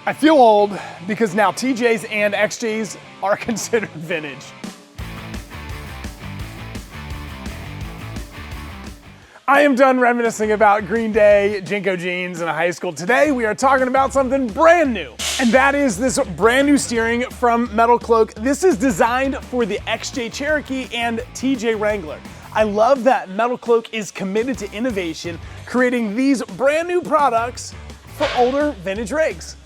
I feel old because now TJs and XJs are considered vintage. I am done reminiscing about Green Day, Jinko jeans in high school. Today we are talking about something brand new, and that is this brand new steering from Metal Cloak. This is designed for the XJ Cherokee and TJ Wrangler. I love that Metal Cloak is committed to innovation, creating these brand new products for older vintage rigs.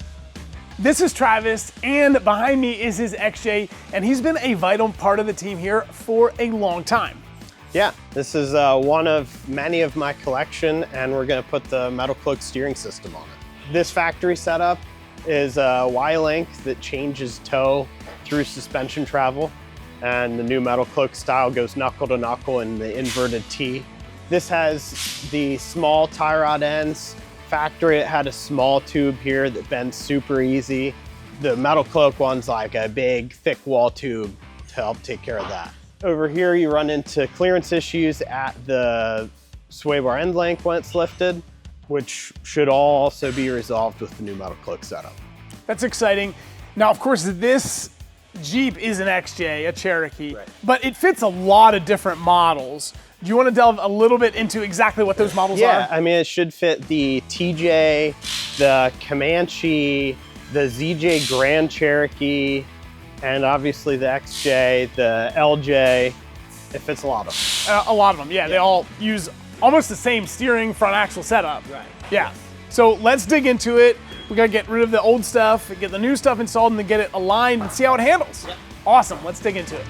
This is Travis, and behind me is his XJ, and he's been a vital part of the team here for a long time. Yeah, this is one of many of my collection, and we're gonna put the Metal Cloak Steering System on it. This factory setup is a Y-link that changes toe through suspension travel, and the new Metal Cloak style goes knuckle to knuckle in the inverted T. This has the small tie rod ends. Factory, it had a small tube here that bends super easy. The Metal Cloak one's like a big, thick wall tube to help take care of that. Over here, you run into clearance issues at the sway bar end length when it's lifted, which should all also be resolved with the new Metal Cloak setup. That's exciting. Now, of course, this Jeep is an XJ, a Cherokee, right, but it fits a lot of different models. Do you want to delve a little bit into exactly what those models are? Yeah, I mean, it should fit the TJ, the Comanche, the ZJ Grand Cherokee, and obviously the XJ, the LJ. It fits a lot of them. A lot of them, yeah. They all use almost the same steering front axle setup. Right. Yeah. So let's dig into it. We gotta get rid of the old stuff, get the new stuff installed, and then get it aligned and see how it handles. Yeah. Awesome, let's dig into it.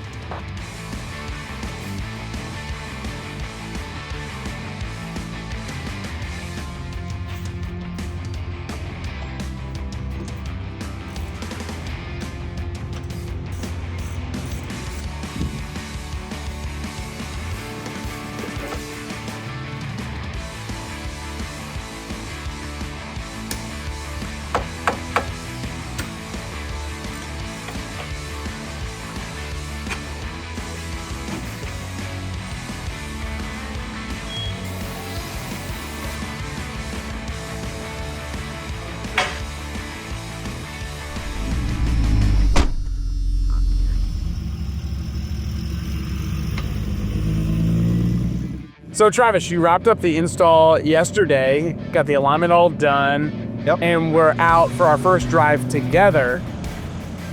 So Travis, you wrapped up the install yesterday, got the alignment all done, Yep. and we're out for our first drive together.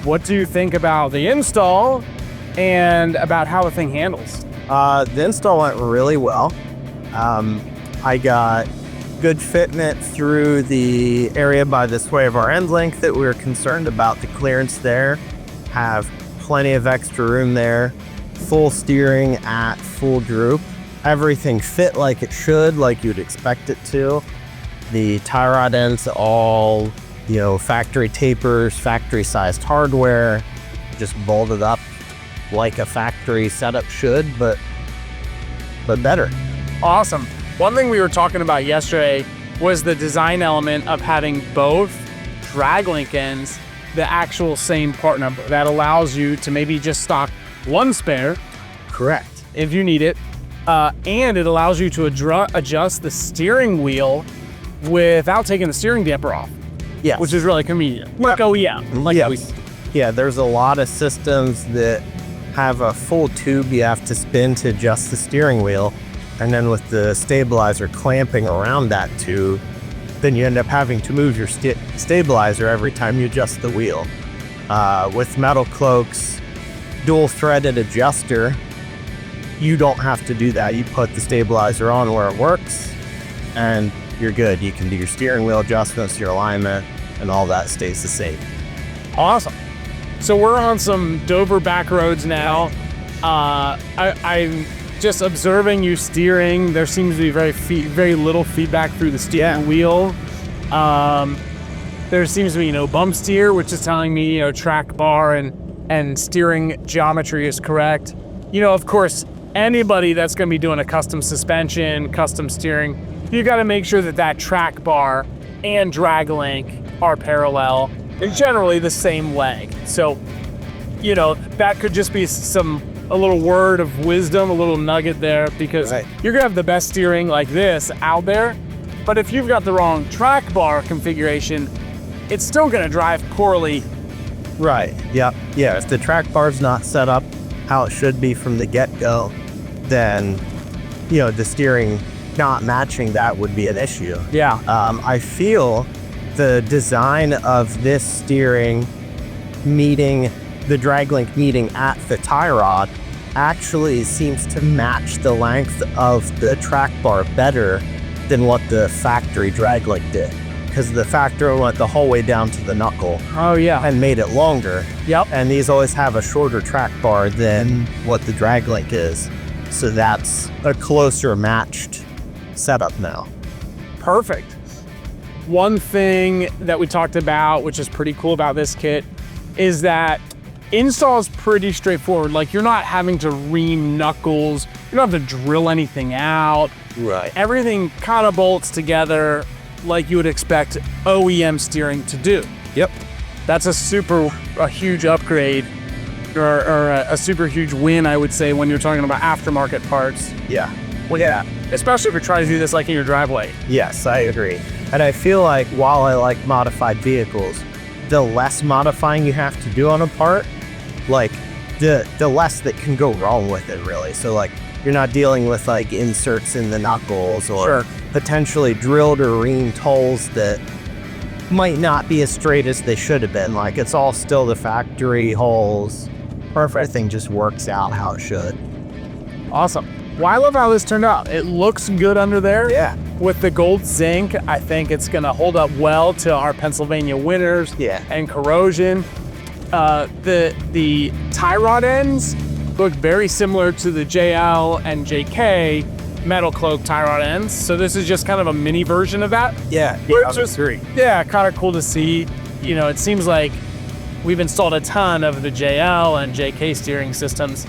What do you think about the install and about how the thing handles? The install went really well. I got good fitment through the area by the sway of our end length that we were concerned about the clearance there. Have plenty of extra room there. Full steering at full droop. Everything fit like it should, like you'd expect it to. The tie rod ends all, factory tapers, factory sized hardware, just bolted up like a factory setup should, but better. Awesome. One thing we were talking about yesterday was the design element of having both drag link ends the actual same part number. That allows you to maybe just stock one spare. Correct. If you need it. And it allows you to adjust the steering wheel without taking the steering damper off. Yes. Which is really convenient. Like OEM. Yeah, there's a lot of systems that have a full tube you have to spin to adjust the steering wheel. And then with the stabilizer clamping around that tube, then you end up having to move your stabilizer every time you adjust the wheel. With Metal Cloak's dual threaded adjuster, you don't have to do that. You put the stabilizer on where it works and you're good. You can do your steering wheel adjustments, your alignment, and all that stays the same. Awesome. So we're on some Dover back roads now. I'm just observing you steering. There seems to be very little feedback through the steering wheel. There seems to be no bump steer, which is telling me track bar and steering geometry is correct. Of course, anybody that's going to be doing a custom suspension, custom steering, you got to make sure that track bar and drag link are parallel. They're generally the same leg. So, that could just be a little word of wisdom, a little nugget there, because you're going to have the best steering like this out there. But if you've got the wrong track bar configuration, it's still gonna drive poorly. Right, yeah. Yeah, if the track bar's not set up how it should be from the get-go, then, you know, the steering not matching that would be an issue. Yeah. I feel the design of this steering meeting the drag link meeting at the tie rod actually seems to match the length of the track bar better than what the factory drag link did. Because the factory went the whole way down to the knuckle. Oh yeah. And made it longer. Yep. And these always have a shorter track bar than what the drag link is. So that's a closer matched setup now. Perfect. One thing that we talked about, which is pretty cool about this kit, is that install is pretty straightforward. Like, you're not having to ream knuckles. You don't have to drill anything out. Right. Everything kind of bolts together like you would expect OEM steering to do. Yep. That's a huge upgrade, or a super huge win, I would say, when you're talking about aftermarket parts. Yeah. Well, yeah, especially if you're trying to do this like in your driveway. Yes, I agree. And I feel like while I like modified vehicles, the less modifying you have to do on a part, like the less that can go wrong with it, really. So like, you're not dealing with like inserts in the knuckles or potentially drilled or reamed holes that might not be as straight as they should have been. Like, it's all still the factory holes. Perfect. Everything just works out how it should. Awesome. Well, I love how this turned out. It looks good under there. Yeah. With the gold zinc, I think it's gonna hold up well to our Pennsylvania winters and corrosion. The tie rod ends look very similar to the JL and JK Metal Cloak tie rod ends. So this is just kind of a mini version of that. Yeah, Which is kind of cool to see. You know, it seems like we've installed a ton of the JL and JK steering systems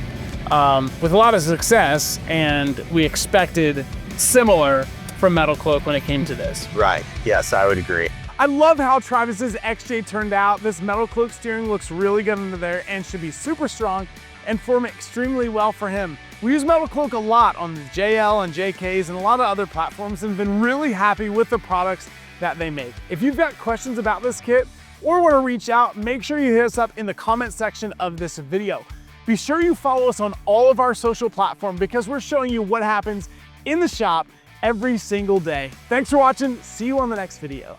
with a lot of success, and we expected similar from Metal Cloak when it came to this. Right. Yes, I would agree. I love how Travis's XJ turned out. This Metal Cloak steering looks really good under there and should be super strong and form extremely well for him. We use Metal Cloak a lot on the JL and JKs and a lot of other platforms, and been really happy with the products that they make. If you've got questions about this kit or want to reach out, make sure you hit us up in the comment section of this video. Be sure you follow us on all of our social platforms, because we're showing you what happens in the shop every single day. Thanks for watching. See you on the next video.